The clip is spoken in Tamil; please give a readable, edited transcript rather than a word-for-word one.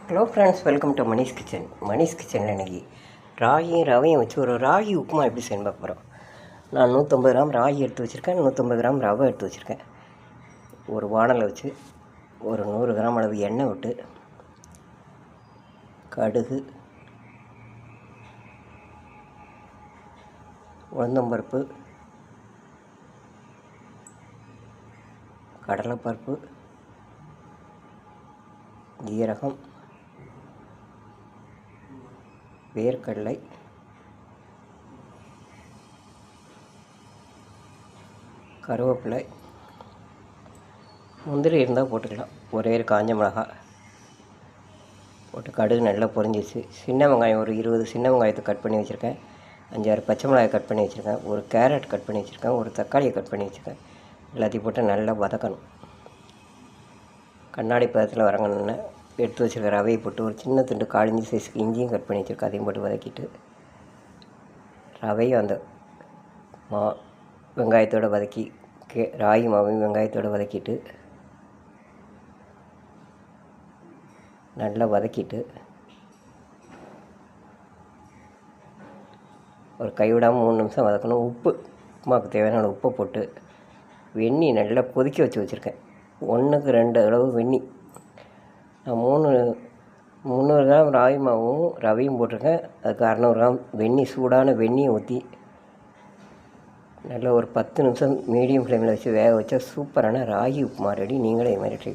Hello friends, welcome to Manish kitchen. Manish கிச்சனில் இன்றைக்கி ராகியும் ரவையும் வச்சு ஒரு ராகி உப்புமா எப்படி செய்ய பார்க்க போகிறோம். நான் 150 கிராம் ராகி எடுத்து வச்சுருக்கேன், 150 கிராம் ரவை எடுத்து வச்சுருக்கேன். ஒரு வானலை வச்சு ஒரு 100 கிராம் அளவு எண்ணெய் விட்டு கடுகு, உளுந்தம்பருப்பு, கடலைப்பருப்பு, ஜீரகம், வேர்க்கடலை, கருவேப்பிலை, முந்திரி இருந்தால் போட்டுக்கலாம். ஒரே ஒரு காஞ்ச மிளகாய் போட்டு கடுகு நல்லா பொரிஞ்சிச்சு. சின்ன வெங்காயம் ஒரு 20 சின்ன வெங்காயத்தை கட் பண்ணி வச்சுருக்கேன். 5-6 பச்சை மிளகாய் கட் பண்ணி வச்சுருக்கேன். ஒரு கேரட் கட் பண்ணி வச்சுருக்கேன். ஒரு தக்காளியை கட் பண்ணி வச்சுருக்கேன். எல்லாத்தையும் போட்டு நல்லா வதக்கணும். கண்ணாடி பதத்தில் வரங்கன்னு எடுத்து வச்சுருக்க ரவையை போட்டு ஒரு சின்ன துண்டு காளிஞ்சி சைஸுக்கு இஞ்சியும் கட் பண்ணி வச்சுருக்கேன். அதையும் போட்டு வதக்கிட்டு ரவையும் அந்த வெங்காயத்தோடு வதக்கி ராகி மாவையும் வெங்காயத்தோடு வதக்கிட்டு நல்லா வதக்கிட்டு ஒரு கைவிடாமல் 3 நிமிஷம் வதக்கணும். உப்புமாவுக்கு தேவையான உப்பை போட்டு வெந்நி நல்லா கொதிக்க வச்சுருக்கேன். 1க்கு 2 அளவு வெந்நி. நான் 300 கிராம் ராகி மாவும் ரவையும் போட்டிருக்கேன். அதுக்கு 600 கிராம் வெந்நி, சூடான வெந்நியை ஊற்றி நல்லா ஒரு 10 நிமிஷம் மீடியம் ஃப்ளேமில் வச்சு வேக வச்சா சூப்பரான ராகி உப்புமா ரெடி. நீங்களே இது மாதிரி ட்ரை